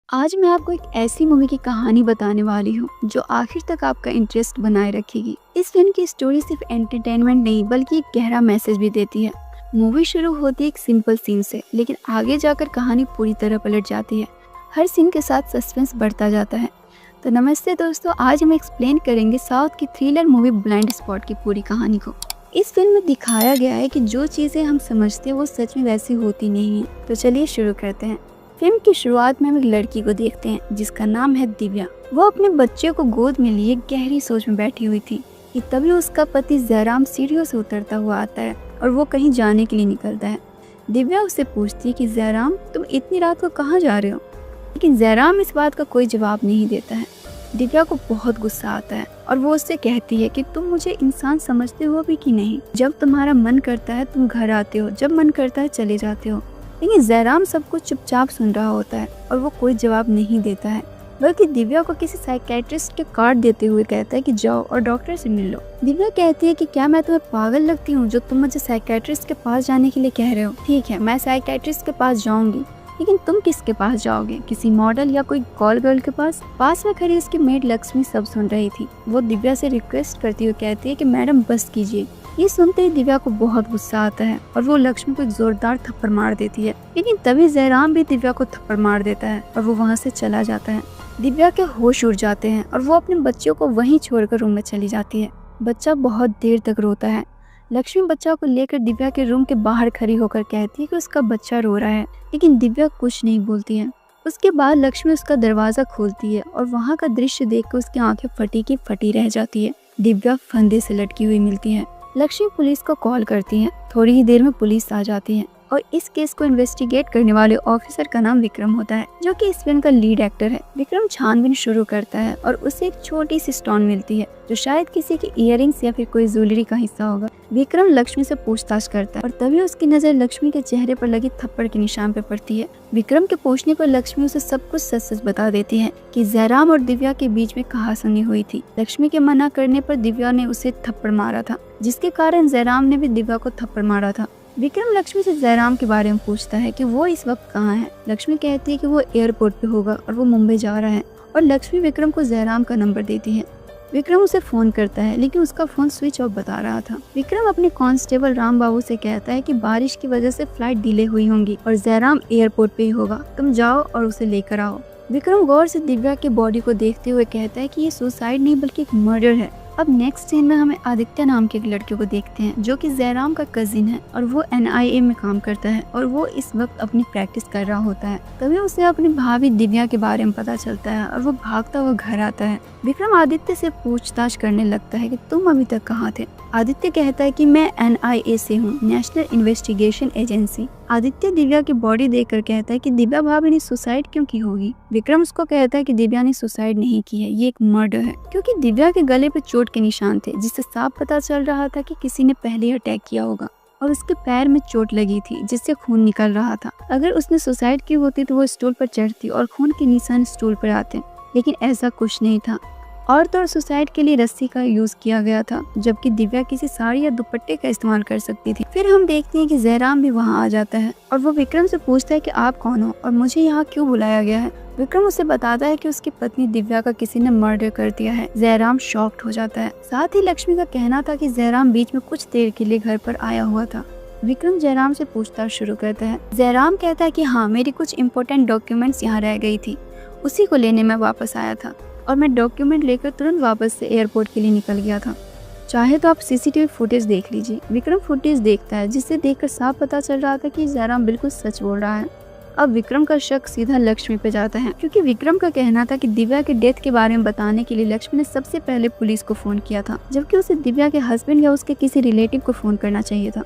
आज मैं आपको एक ऐसी मूवी की कहानी बताने वाली हूँ जो आखिर तक आपका इंटरेस्ट बनाए रखेगी। इस फिल्म की स्टोरी सिर्फ एंटरटेनमेंट नहीं बल्कि एक गहरा मैसेज भी देती है। मूवी शुरू होती है एक सिंपल सीन से, लेकिन आगे जाकर कहानी पूरी तरह पलट जाती है। हर सीन के साथ सस्पेंस बढ़ता जाता है। तो नमस्ते दोस्तों, आज हम एक्सप्लेन करेंगे साउथ की थ्रिलर मूवी ब्लाइंड स्पॉट की पूरी कहानी को। इस फिल्म में दिखाया गया है कि जो चीजें हम समझते हैं वो सच में वैसी होती नहीं है। तो चलिए शुरू करते हैं। फिल्म की शुरुआत में हम एक लड़की को देखते हैं जिसका नाम है दिव्या। वो अपने बच्चे को गोद में लिए गहरी सोच में बैठी हुई थी कि तभी उसका पति जयराम सीढ़ियों से उतरता हुआ आता है और वो कहीं जाने के लिए निकलता है। दिव्या उससे पूछती है कि जयराम, तुम इतनी रात को कहाँ जा रहे हो? लेकिन जयराम इस बात का कोई जवाब नहीं देता है। दिव्या को बहुत गुस्सा आता है और वो उससे कहती है कि तुम मुझे इंसान समझते हो भी कि नहीं। जब तुम्हारा मन करता है तुम घर आते हो, जब मन करता है चले जाते हो। लेकिन जयराम सब कुछ चुपचाप सुन रहा होता है और वो कोई जवाब नहीं देता है, बल्कि दिव्या को किसी साइकेट्रिस्ट के कार्ड देते हुए कहता है कि जाओ और डॉक्टर से मिल लो। दिव्या कहती है कि क्या मैं तुम्हें पागल लगती हूँ जो तुम मुझे साइकेट्रिस्ट के पास जाने के लिए कह रहे हो? ठीक है, मैं साइकेट्रिस्ट के पास जाऊंगी, लेकिन तुम किसके पास जाओगे? किसी मॉडल या कोई कॉल गर्ल के पास? पास में खड़ी उसकी मेड लक्ष्मी सब सुन रही थी। वो दिव्या से रिक्वेस्ट करती हुई कहती है कि मैडम बस कीजिए। ये सुनते ही दिव्या को बहुत गुस्सा आता है और वो लक्ष्मी को एक जोरदार थप्पड़ मार देती है। लेकिन तभी जयराम भी दिव्या को थप्पड़ मार देता है और वो वहाँ से चला जाता है। दिव्या के होश उड़ जाते हैं और वो अपने बच्चों को वहीं छोड़कर रूम में चली जाती है। बच्चा बहुत देर तक रोता है। लक्ष्मी बच्चा को लेकर दिव्या के रूम के बाहर खड़ी होकर कहती है कि उसका बच्चा रो रहा है, लेकिन दिव्या कुछ नहीं बोलती है। उसके बाद लक्ष्मी उसका दरवाजा खोलती है और वहाँ का दृश्य देखकर उसकी आंखें फटी की फटी रह जाती है। दिव्या फंदे से लटकी हुई मिलती है। लक्ष्मी पुलिस को कॉल करती है। थोड़ी ही देर में पुलिस आ जाती है और इस केस को इन्वेस्टिगेट करने वाले ऑफिसर का नाम विक्रम होता है, जो कि इस फिल्म का लीड एक्टर है। विक्रम छानबीन शुरू करता है और उसे एक छोटी सी स्टोन मिलती है जो शायद किसी की इयररिंग्स या फिर कोई ज्वेलरी का हिस्सा होगा। विक्रम लक्ष्मी से पूछताछ करता है और तभी उसकी नजर लक्ष्मी के चेहरे पर लगी थप्पड़ के निशान पर पड़ती है। विक्रम के पूछने पर लक्ष्मी उसे सब कुछ सच सच बता देती है कि जयराम और दिव्या के बीच में कहासुनी हुई थी। लक्ष्मी के मना करने पर दिव्या ने उसे थप्पड़ मारा था, जिसके कारण जयराम ने भी दिव्या को थप्पड़ मारा था। विक्रम लक्ष्मी से जयराम के बारे में पूछता है कि वो इस वक्त कहाँ है। लक्ष्मी कहती है कि वो एयरपोर्ट पे होगा और वो मुंबई जा रहा है, और लक्ष्मी विक्रम को जयराम का नंबर देती है। विक्रम उसे फोन करता है, लेकिन उसका फोन स्विच ऑफ बता रहा था। विक्रम अपने कांस्टेबल राम बाबू से कहता है कि बारिश की वजह से फ्लाइट डिले हुई होंगी और जयराम एयरपोर्ट पे ही होगा, तुम जाओ और उसे लेकर आओ। विक्रम गौर से दिव्या के बॉडी को देखते हुए कहता है कि ये सुसाइड नहीं बल्कि एक मर्डर है। अब नेक्स्ट सीन में हमें आदित्य नाम के एक लड़के को देखते हैं जो कि जयराम का कजिन है और वो NIA में काम करता है और वो इस वक्त अपनी प्रैक्टिस कर रहा होता है। तभी उसे अपनी भाभी दिव्या के बारे में पता चलता है और वो भागता हुआ घर आता है। विक्रम आदित्य से पूछताछ करने लगता है कि तुम अभी तक कहाँ थे? आदित्य कहता है कि मैं NIA से हूँ, national investigation agency. Aditya Divya की बॉडी देखकर कहता है कि दिव्या भाभी ने सुसाइड क्यों की होगी? विक्रम उसको कहता है कि दिव्या ने सुसाइड नहीं की है, ये एक मर्डर है, क्योंकि दिव्या के गले पे चोट के निशान थे जिससे साफ पता चल रहा था कि किसी ने पहले अटैक किया होगा, और उसके पैर में चोट लगी थी जिससे खून निकल रहा था। अगर उसने सुसाइड की होती तो वो स्टूल पर चढ़ती और खून के निशान स्टूल पर आते, लेकिन ऐसा कुछ नहीं था। और तो सुसाइड के लिए रस्सी का यूज किया गया था, जबकि दिव्या किसी साड़ी या दुपट्टे का इस्तेमाल कर सकती थी। फिर हम देखते हैं कि जयराम भी वहाँ आ जाता है और वो विक्रम से पूछता है कि आप कौन हो और मुझे यहाँ क्यों बुलाया गया है। विक्रम उसे बताता है कि उसकी पत्नी दिव्या का किसी ने मर्डर कर दिया है। जयराम शॉक्ड हो जाता है। साथ ही लक्ष्मी का कहना था कि जयराम बीच में कुछ देर के लिए घर पर आया हुआ था। विक्रम जयराम से पूछताछ शुरू करता है। जयराम कहता है कि हाँ, मेरी कुछ इम्पोर्टेंट डॉक्यूमेंट्स यहाँ रह गई थी, उसी को लेने में वापस आया था और मैं डॉक्यूमेंट लेकर तुरंत वापस से एयरपोर्ट के लिए निकल गया था। चाहे तो आप CCTV फुटेज देख लीजिए। विक्रम फुटेज देखता है, जिसे देखकर साफ पता चल रहा था कि जयराम बिल्कुल सच बोल रहा है। अब विक्रम का शक सीधा लक्ष्मी पे जाता है, क्योंकि विक्रम का कहना था कि दिव्या के डेथ के बारे में बताने के लिए लक्ष्मी ने सबसे पहले पुलिस को फोन किया था, जबकि उसे दिव्या के हस्बैंड या उसके किसी रिलेटिव को फोन करना चाहिए था।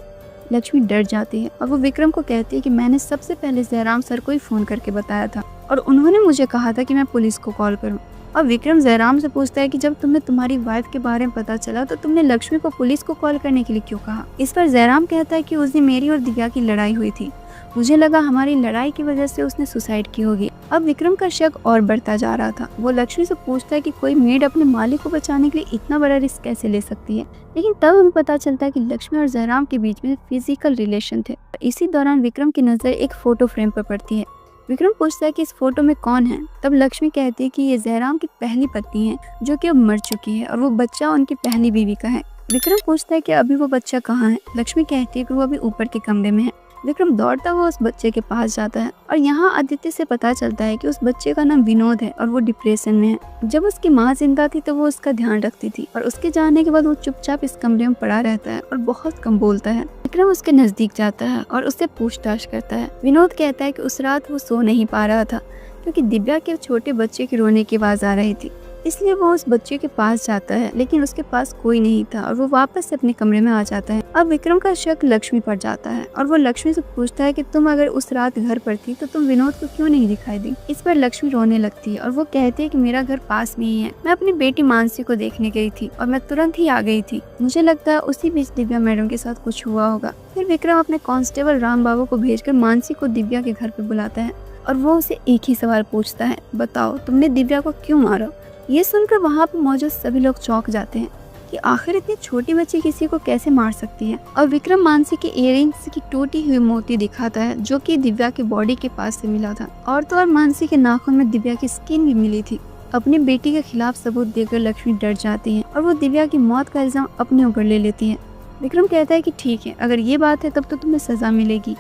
लक्ष्मी डर जाती है और वो विक्रम को कहती है कि मैंने सबसे पहले जयराम सर को ही फोन करके बताया था और उन्होंने मुझे कहा था कि मैं पुलिस को कॉल करूं। अब विक्रम जयराम से पूछता है कि जब तुम्हें तुम्हारी वाइफ के बारे में पता चला तो तुमने लक्ष्मी को पुलिस को कॉल करने के लिए क्यों कहा? इस पर जयराम कहता है कि उस दिन मेरी और दिव्या की लड़ाई हुई थी, मुझे लगा हमारी लड़ाई की वजह से उसने सुसाइड की होगी। अब विक्रम का शक और बढ़ता जा रहा था। वो लक्ष्मी से पूछता है कि कोई मेड अपने मालिक को बचाने के लिए इतना बड़ा रिस्क कैसे ले सकती है, लेकिन तब हमें पता चलता है कि लक्ष्मी और जयराम के बीच में फिजिकल रिलेशन थे। इसी दौरान विक्रम की नजर एक फोटो फ्रेम पर पड़ती है विक्रम पूछता है कि इस फोटो में कौन है। तब लक्ष्मी कहती है कि ये जयराम की पहली पत्नी है जो कि अब मर चुकी है और वो बच्चा उनकी पहली बीवी का है। विक्रम पूछता है कि अभी वो बच्चा कहाँ है। लक्ष्मी कहती है कि वो अभी ऊपर के कमरे में है। विक्रम दौड़ता हुआ उस बच्चे के पास जाता है और यहाँ आदित्य से पता चलता है कि उस बच्चे का नाम विनोद है और वो डिप्रेशन में है। जब उसकी माँ जिंदा थी तो वो उसका ध्यान रखती थी और उसके जाने के बाद वो चुपचाप इस कमरे में पड़ा रहता है और बहुत कम बोलता है। विक्रम उसके नजदीक जाता है और उससे पूछताछ करता है। विनोद कहता है कि उस रात वो सो नहीं पा रहा था क्योंकि दिव्या के छोटे बच्चे की रोने की आवाज आ रही थी, इसलिए वो उस बच्चे के पास जाता है, लेकिन उसके पास कोई नहीं था और वो वापस से अपने कमरे में आ जाता है। अब विक्रम का शक लक्ष्मी पर जाता है और वो लक्ष्मी से पूछता है कि तुम अगर उस रात घर पर थी तो तुम विनोद को क्यों नहीं दिखाई दी। इस पर लक्ष्मी रोने लगती है और वो कहती है कि मेरा घर पास में ही है, मैं अपनी बेटी मानसी को देखने गई थी और मैं तुरंत ही आ गई थी। मुझे लगता है उसी बीच दिव्या मैडम के साथ कुछ हुआ होगा। फिर विक्रम अपने कांस्टेबल राम बाबू को भेजकर मानसी को दिव्या के घर पर बुलाता है और वो उसे एक ही सवाल पूछता है, बताओ तुमने दिव्या को क्यों मारा। ये सुनकर वहाँ पर मौजूद सभी लोग चौंक जाते हैं कि आखिर इतनी छोटी बच्ची किसी को कैसे मार सकती है। और विक्रम मानसी के इयररिंग्स की टूटी हुई मोती दिखाता है जो कि दिव्या के बॉडी के पास से मिला था और तो और मानसी के नाखून में दिव्या की स्किन भी मिली थी। अपनी बेटी के खिलाफ सबूत देकर लक्ष्मी डर जाती है और वो दिव्या की मौत का इल्जाम अपने ऊपर ले लेती है। विक्रम कहता है कि ठीक है, अगर ये बात है तब तो तुम्हें सजा मिलेगी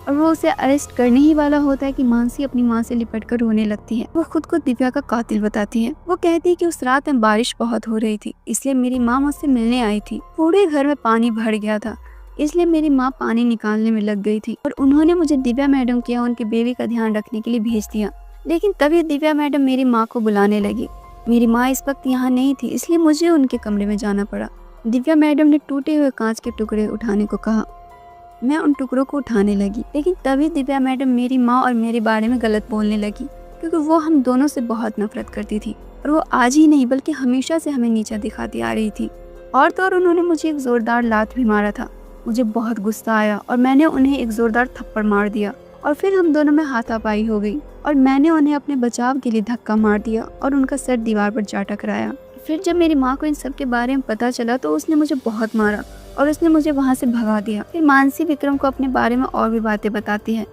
और वो उसे अरेस्ट करने ही वाला होता है कि मानसी अपनी माँ से लिपट कर रोने लगती है। वो खुद को दिव्या का कातिल बताती है। वो कहती है कि उस रात में बारिश बहुत हो रही थी, इसलिए मेरी माँ मुझसे मिलने आई थी। पूरे घर में पानी भर गया था, इसलिए मेरी माँ पानी निकालने में लग गई थी और उन्होंने मुझे दिव्या मैडम के यहाँ उनकी बेबी का ध्यान रखने के लिए भेज दिया। लेकिन तभी दिव्या मैडम मेरी माँ को बुलाने लगी। मेरी माँ इस वक्त यहाँ नहीं थी, इसलिए मुझे उनके कमरे में जाना पड़ा। दिव्या मैडम ने टूटे हुए कांच के टुकड़े उठाने को कहा। मैं उन टुकड़ों को उठाने लगी, लेकिन तभी दिव्या मैडम मेरी माँ और मेरे बारे में गलत बोलने लगी क्योंकि वो हम दोनों से बहुत नफरत करती थी और वो आज ही नहीं बल्कि हमेशा से हमें नीचा दिखाती आ रही थी। और तो और उन्होंने मुझे एक जोरदार लात भी मारा था। मुझे बहुत गुस्सा आया और मैंने उन्हें एक जोरदार थप्पड़ मार दिया और फिर हम दोनों में हाथापाई हो गई और मैंने उन्हें अपने बचाव के लिए धक्का मार दिया और उनका सर दीवार पर जा टकराया। फिर जब मेरी माँ को इन सब के बारे में पता चला तो उसने मुझे बहुत मारा और उसने मुझे वहाँ से भगा दिया। फिर मानसी विक्रम को अपने बारे में और भी बातें बताती है।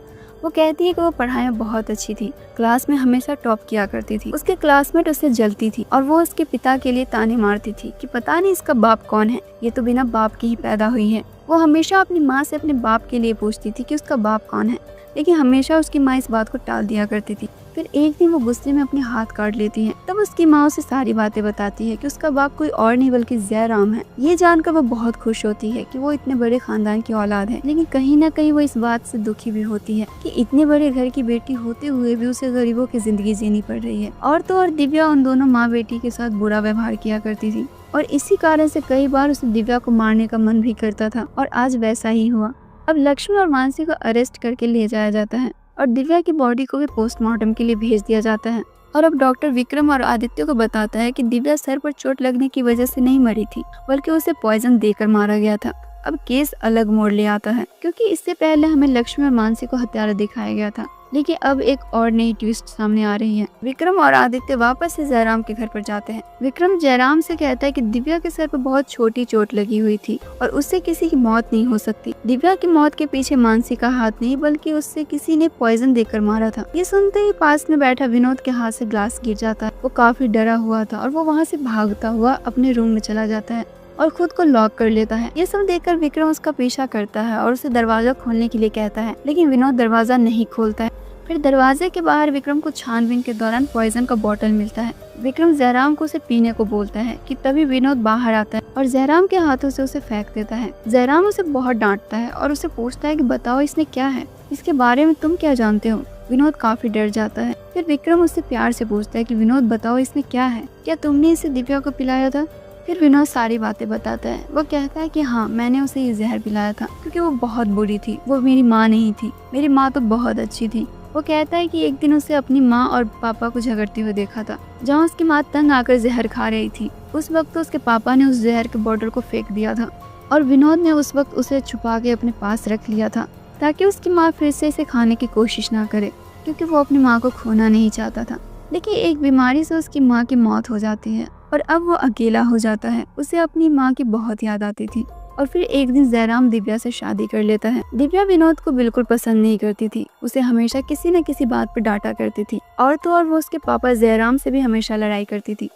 वो कहती है कि वो पढ़ाई में बहुत अच्छी थी, क्लास में हमेशा टॉप किया करती थी। उसके क्लासमेट उससे जलती थी और वो उसके पिता के लिए ताने मारती थी कि पता नहीं इसका बाप कौन है, ये तो बिना बाप की ही पैदा हुई है। वो हमेशा अपनी माँ से अपने बाप के लिए पूछती थी कि उसका बाप कौन है, लेकिन हमेशा उसकी माँ इस बात को टाल दिया करती थी। फिर एक दिन वो गुस्से में अपने हाथ काट लेती है। तब उसकी माँ उसे सारी बातें बताती है कि उसका बाप कोई और नहीं बल्कि जयराम है। ये जानकर वो बहुत खुश होती है कि वो इतने बड़े खानदान की औलाद है, लेकिन कहीं ना कहीं वो इस बात से दुखी भी होती है कि इतने बड़े घर की बेटी होते हुए भी उसे गरीबों की जिंदगी जीनी पड़ रही है। और तो और दिव्या उन दोनों माँ बेटी के साथ बुरा व्यवहार किया करती थी और इसी कारण से कई बार उसे दिव्या को मारने का मन भी करता था और आज वैसा ही हुआ। अब लक्ष्मी और मानसी को अरेस्ट करके ले जाया जाता है और दिव्या की बॉडी को भी पोस्टमार्टम के लिए भेज दिया जाता है। और अब डॉक्टर विक्रम और आदित्य को बताता है कि दिव्या सर पर चोट लगने की वजह से नहीं मरी थी, बल्कि उसे पॉइजन देकर मारा गया था। अब केस अलग मोड़ ले आता है क्योंकि इससे पहले हमें लक्ष्मी और मानसी को हत्यारा दिखाया गया था, लेकिन अब एक और नई ट्विस्ट सामने आ रही है। विक्रम और आदित्य वापस से जयराम के घर पर जाते हैं। विक्रम जयराम से कहता है कि दिव्या के सर पर बहुत छोटी चोट लगी हुई थी और उससे किसी की मौत नहीं हो सकती। दिव्या की मौत के पीछे मानसी का हाथ नहीं बल्कि उससे किसी ने पॉइजन देकर मारा था। ये सुनते ही पास में बैठा विनोद के हाथ से ग्लास गिर जाता है। वो काफी डरा हुआ था और वो वहाँ से भागता हुआ अपने रूम में चला जाता है और खुद को लॉक कर लेता है। ये सब देखकर विक्रम उसका पीछा करता है और उसे दरवाजा खोलने के लिए कहता है, लेकिन विनोद दरवाजा नहीं खोलता है। फिर दरवाजे के बाहर विक्रम को छानबीन के दौरान पॉइजन का बोतल मिलता है। विक्रम जयराम को उसे पीने को बोलता है कि तभी विनोद बाहर आता है और जयराम के हाथों से उसे फेंक देता है। जयराम उसे बहुत डांटता है और उसे पूछता है कि बताओ इसने क्या है, इसके बारे में तुम क्या जानते हो। विनोद काफी डर जाता है। फिर विक्रम उससे प्यार से पूछता है कि विनोद बताओ इसने क्या है, क्या तुमने इसे दिव्या को पिलाया था। फिर विनोद सारी बातें बताता है। वो कहता है कि हाँ, मैंने उसे ये जहर पिलाया था क्योंकि वो बहुत बुरी थी, वो मेरी माँ नहीं थी, मेरी माँ तो बहुत अच्छी थी। वो कहता है कि एक दिन उसे अपनी माँ और पापा को झगड़ते हुए देखा था, जहाँ उसकी माँ तंग आकर जहर खा रही थी। उस वक्त तो उसके पापा ने उस जहर के बोतल को फेंक दिया था और विनोद ने उस वक्त उसे छुपा के अपने पास रख लिया था ताकि उसकी माँ फिर से इसे खाने की कोशिश ना करे, क्योंकि वो अपनी माँ को खोना नहीं चाहता था। लेकिन एक बीमारी से उसकी माँ की मौत हो जाती है और अब वो अकेला हो जाता है। उसे अपनी माँ की बहुत याद आती थी और फिर एक दिन जयराम दिव्या से शादी कर लेता है। दिव्या विनोद को बिल्कुल पसंद नहीं करती थी, उसे हमेशा किसी न किसी बात पर डांटा करती थी और तो और वो उसके पापा जयराम से भी हमेशा लड़ाई करती थी।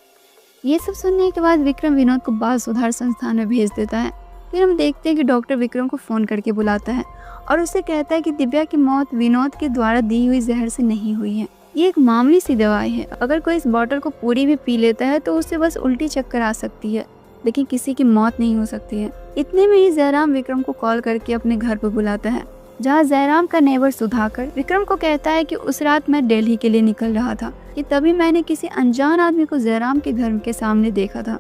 ये सब सुनने के बाद विक्रम विनोद को बाल सुधार संस्थान में भेज देता है। फिर हम देखते हैं कि डॉक्टर विक्रम को फोन करके बुलाता है और उससे कहता है कि दिव्या की मौत विनोद के द्वारा दी हुई जहर से नहीं हुई है। ये एक मामूली सी दवाई है, अगर कोई इस बॉटल को पूरी भी पी लेता है तो उससे बस उल्टी चक्कर आ सकती है, लेकिन किसी की मौत नहीं हो सकती है। इतने में ही जयराम विक्रम को कॉल करके अपने घर पर बुलाता है, जहाँ जयराम का नेबर सुधाकर विक्रम को कहता है कि उस रात मैं दिल्ली के लिए निकल रहा था कि तभी मैंने किसी अनजान आदमी को जयराम के घर के सामने देखा था।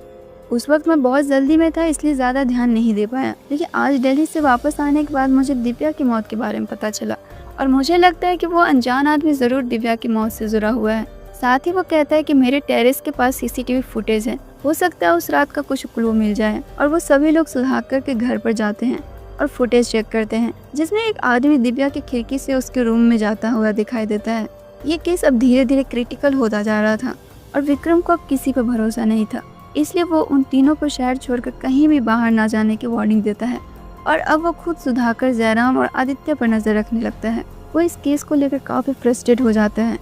उस वक्त मैं बहुत जल्दी में था, इसलिए ज्यादा ध्यान नहीं दे पाया, लेकिन आज दिल्ली से वापस आने के बाद मुझे दिव्या की मौत के बारे में पता चला और मुझे लगता है कि वो अनजान आदमी जरूर दिव्या की मौत से जुड़ा हुआ है। साथ ही वो कहता है कि मेरे टेरेस के पास सीसीटीवी फुटेज है, हो सकता है उस रात का कुछ क्लू मिल जाए। और वो सभी लोग सुधाकर के घर पर जाते हैं और फुटेज चेक करते हैं, जिसमें एक आदमी दिव्या की खिड़की से उसके रूम में जाता हुआ दिखाई देता है। ये केस अब धीरे धीरे क्रिटिकल होता जा रहा था और विक्रम को अब किसी पर भरोसा नहीं था, इसलिए वो उन तीनों को शहर छोड़कर कहीं भी बाहर ना जाने की वार्निंग देता है और अब वो खुद सुधाकर, जयराम और आदित्य पर नजर रखने लगता है। वो इस केस को लेकर काफी फ्रस्ट्रेट हो जाता है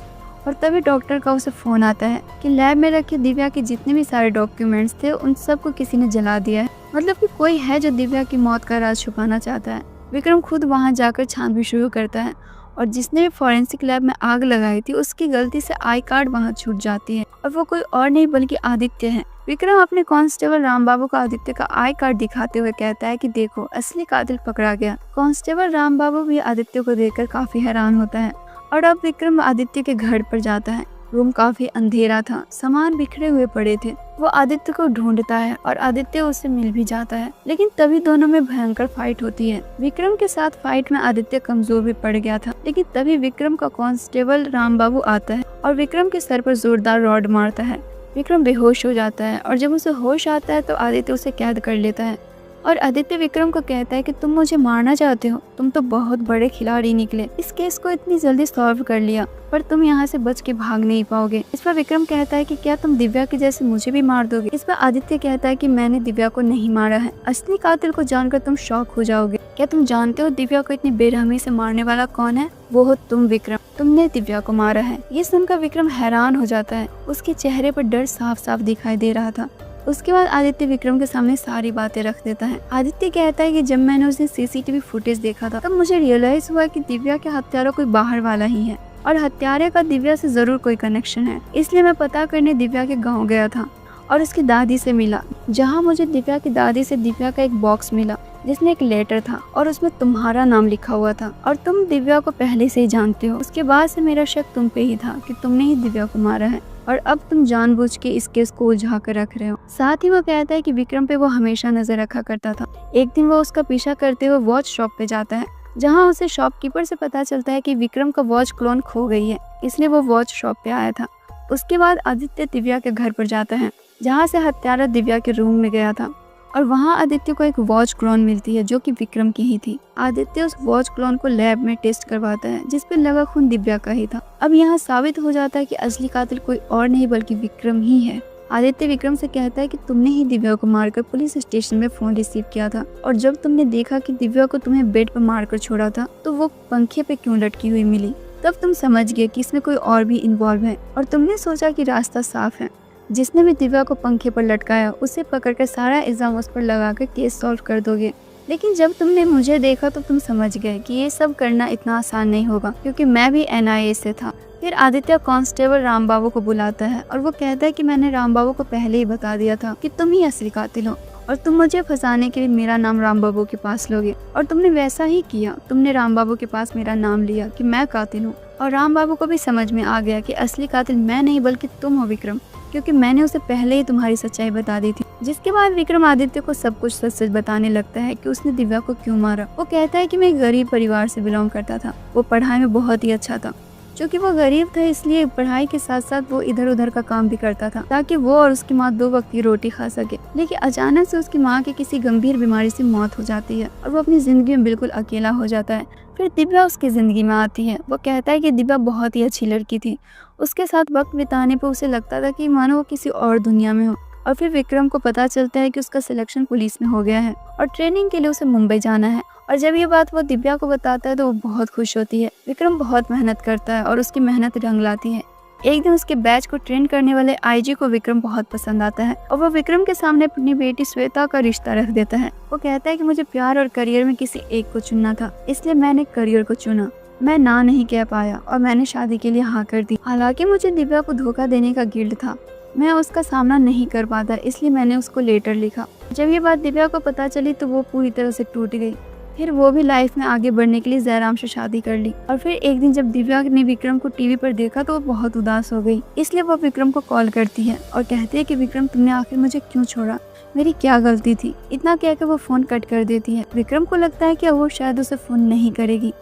और तभी डॉक्टर का उसे फोन आता है कि लैब में रखे दिव्या के जितने भी सारे डॉक्यूमेंट्स थे उन सबको किसी ने जला दिया है, मतलब कि कोई है जो दिव्या की मौत का राज छुपाना चाहता है। विक्रम खुद वहां जाकर छानबीन शुरू करता है और जिसने भी फॉरेंसिक लैब में आग लगाई थी उसकी गलती से आई कार्ड वहां छूट जाती है और वो कोई और नहीं बल्कि आदित्य है। विक्रम अपने कांस्टेबल रामबाबू को आदित्य का आई कार्ड दिखाते हुए कहता है कि देखो, असली कातिल पकड़ा गया। कांस्टेबल रामबाबू भी आदित्य को देखकर काफी हैरान होता है और अब विक्रम आदित्य के घर पर जाता है। रूम काफी अंधेरा था, सामान बिखरे हुए पड़े थे। वो आदित्य को ढूंढता है और आदित्य उससे मिल भी जाता है, लेकिन तभी दोनों में भयंकर फाइट होती है। विक्रम के साथ फाइट में आदित्य कमजोर भी पड़ गया था, लेकिन तभी विक्रम का कांस्टेबल रामबाबू आता है और विक्रम के सर पर जोरदार रॉड मारता है। विक्रम बेहोश हो जाता है और जब उसे होश आता है तो आदित्य उसे कैद कर लेता है और आदित्य विक्रम को कहता है कि तुम मुझे मारना चाहते हो, तुम तो बहुत बड़े खिलाड़ी निकले, इस केस को इतनी जल्दी सॉल्व कर लिया, पर तुम यहाँ से बच के भाग नहीं पाओगे। इस पर विक्रम कहता है कि क्या तुम दिव्या के जैसे मुझे भी मार दोगे। इस पर आदित्य कहता है कि मैंने दिव्या को नहीं मारा है, असली कातिल को जानकर तुम शॉक हो जाओगे। क्या तुम जानते हो दिव्या को इतनी बेरहमी से मारने वाला कौन है? वो हो तुम विक्रम, तुमने दिव्या को मारा है। ये सुनकर विक्रम हैरान हो जाता है, उसके चेहरे पर डर साफ साफ दिखाई दे रहा था। उसके बाद आदित्य विक्रम के सामने सारी बातें रख देता है। आदित्य कहता है कि जब मैंने उसे सीसीटीवी फुटेज देखा था तब मुझे रियलाइज हुआ कि दिव्या के हत्यारा कोई बाहर वाला ही है और हत्यारे का दिव्या से जरूर कोई कनेक्शन है। इसलिए मैं पता करने दिव्या के गाँव गया था और उसकी दादी से मिला, जहाँ मुझे दिव्या की दादी से दिव्या का एक बॉक्स मिला जिसमें एक लेटर था और उसमें तुम्हारा नाम लिखा हुआ था और तुम दिव्या को पहले से ही जानते हो। उसके बाद से मेरा शक तुम पे ही था कि तुमने ही दिव्या को मारा है और अब तुम जानबूझ के इस केस को उलझा कर रख रहे हो। साथ ही वो कहता है कि विक्रम पे वो हमेशा नजर रखा करता था। एक दिन वो उसका पीछा करते हुए वॉच शॉप पे जाता है, जहाँ उसे शॉपकीपर से पता चलता है कि विक्रम का वॉच क्लोन खो गई है, इसलिए वो वॉच शॉप पे आया था। उसके बाद आदित्य दिव्या के घर पर जाता है, जहाँ से हत्यारा दिव्या के रूम में गया था और वहाँ आदित्य को एक वॉच क्लोन मिलती है जो कि विक्रम की ही थी। आदित्य उस वॉच क्लोन को लैब में टेस्ट करवाता है, जिस पे लगा खून दिव्या का ही था। अब यहाँ साबित हो जाता है कि असली कातिल कोई और नहीं बल्कि विक्रम ही है। आदित्य विक्रम से कहता है कि तुमने ही दिव्या को मारकर पुलिस स्टेशन में फोन रिसीव किया था और जब तुमने देखा कि दिव्या को तुम्हें बेड पर मारकर छोड़ा था तो वो पंखे पे क्यों लटकी हुई मिली, तब तुम समझ गए कि इसमें कोई और भी इन्वॉल्व है और तुमने सोचा कि रास्ता साफ है। जिसने भी दिव्या को पंखे पर लटकाया उसे पकड़कर सारा इल्जाम उस पर लगाकर केस सॉल्व कर दोगे। लेकिन जब तुमने मुझे देखा तो तुम समझ गए कि ये सब करना इतना आसान नहीं होगा, क्योंकि मैं भी NIA से था। फिर आदित्य कांस्टेबल रामबाबू को बुलाता है और वो कहता है कि मैंने रामबाबू को पहले ही बता दिया था कि तुम ही असली कातिल हो और तुम मुझे फंसाने के लिए मेरा नाम रामबाबू के पास लोगे, और तुमने वैसा ही किया। तुमने रामबाबू के पास मेरा नाम लिया कि मैं कातिल हूँ और रामबाबू को भी समझ में आ गया कि असली कातिल मैं नहीं बल्कि तुम हो विक्रम, क्योंकि मैंने उसे पहले ही तुम्हारी सच्चाई बता दी थी। जिसके बाद विक्रम आदित्य को सब कुछ सच सच बताने लगता है कि उसने दिव्या को क्यों मारा। वो कहता है कि मैं एक गरीब परिवार से बिलोंग करता था, वो पढ़ाई में बहुत ही अच्छा था। क्योंकि वो गरीब था इसलिए पढ़ाई के साथ साथ वो इधर उधर का काम भी करता था ताकि वो और उसकी माँ 2 वक्त की रोटी खा सके। लेकिन अचानक से उसकी माँ की किसी गंभीर बीमारी से मौत हो जाती है और वो अपनी जिंदगी में बिल्कुल अकेला हो जाता है। फिर दिव्या उसकी जिंदगी में आती है। वो कहता है कि दिव्या बहुत ही अच्छी लड़की थी, उसके साथ वक्त बिताने पर उसे लगता था कि मानो वो किसी और दुनिया में हो। और फिर विक्रम को पता चलता है कि उसका सिलेक्शन पुलिस में हो गया है और ट्रेनिंग के लिए उसे मुंबई जाना है। और जब ये बात वो दिव्या को बताता है तो वो बहुत खुश होती है। विक्रम बहुत मेहनत करता है और उसकी मेहनत रंग लाती है। एक दिन उसके बैच को ट्रेन करने वाले आईजी को विक्रम बहुत पसंद आता है और वो विक्रम के सामने अपनी बेटी श्वेता का रिश्ता रख देता है। वो कहता है कि मुझे प्यार और करियर में किसी एक को चुनना था, इसलिए मैंने करियर को चुना। मैं ना नहीं कह पाया और मैंने शादी के लिए हाँ कर दी। हालांकि मुझे दिव्या को धोखा देने का गिल्ट था, मैं उसका सामना नहीं कर पाता, इसलिए मैंने उसको लेटर लिखा। जब ये बात दिव्या को पता चली तो वो पूरी तरह से टूट गई। फिर वो भी लाइफ में आगे बढ़ने के लिए जयराम से शादी कर ली। और फिर एक दिन जब दिव्या ने विक्रम को टीवी पर देखा तो वो बहुत उदास हो गई, इसलिए वो विक्रम को कॉल करती है और कहती है कि विक्रम, तुमने आखिर मुझे क्यों छोड़ा, मेरी क्या गलती थी। इतना कहकर वो फोन कट कर देती है। विक्रम को लगता है कि वो शायद उसे फोन नहीं करेगी,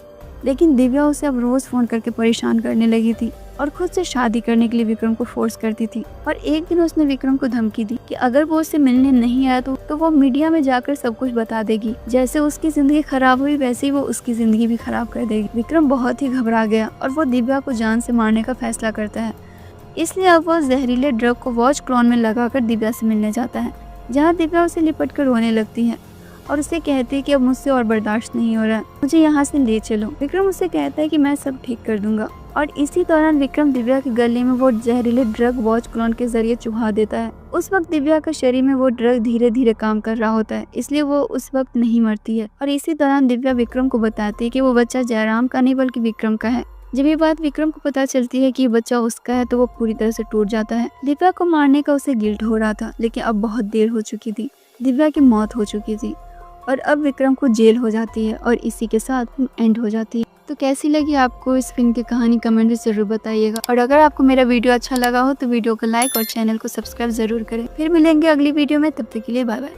लेकिन दिव्या उसे अब रोज फोन करके परेशान करने लगी थी और खुद से शादी करने के लिए विक्रम को फोर्स करती थी। और एक दिन उसने विक्रम को धमकी दी कि अगर वो उससे मिलने नहीं आया तो वो मीडिया में जाकर सब कुछ बता देगी। जैसे उसकी जिंदगी खराब हुई वैसे ही वो उसकी जिंदगी भी खराब कर देगी। विक्रम बहुत ही घबरा गया और वो दिव्या को जान से मारने का फैसला करता है। इसलिए अब वो जहरीले ड्रग को वॉच क्लॉन में लगाकर दिव्या से मिलने जाता है, जहाँ दिव्या उसे लिपट कर रोने लगती है और उसे कहती है कि अब मुझसे और बर्दाश्त नहीं हो रहा, मुझे यहाँ से ले चलो। विक्रम उसे कहता है कि मैं सब ठीक कर दूंगा। और इसी दौरान विक्रम दिव्या के गले में वो जहरीले ड्रग वॉच क्लोन के जरिए चुहा देता है। उस वक्त दिव्या का शरीर में वो ड्रग धीरे धीरे काम कर रहा होता है, इसलिए वो उस वक्त नहीं मरती है। और इसी दौरान दिव्या विक्रम को बताती है कि वो बच्चा जयराम का नहीं बल्कि विक्रम का है। जब ये बात विक्रम को पता चलती है कि ये बच्चा उसका है तो वो पूरी तरह से टूट जाता है। दिव्या को मारने का उसे गिल्ट हो रहा था, लेकिन अब बहुत देर हो चुकी थी, दिव्या की मौत हो चुकी थी और अब विक्रम को जेल हो जाती है और इसी के साथ एंड हो जाती है। तो कैसी लगी आपको इस फिल्म की कहानी, कमेंट में जरूर बताइएगा। और अगर आपको मेरा वीडियो अच्छा लगा हो तो वीडियो को लाइक और चैनल को सब्सक्राइब जरूर करें। फिर मिलेंगे अगली वीडियो में, तब तक के लिए बाय बाय।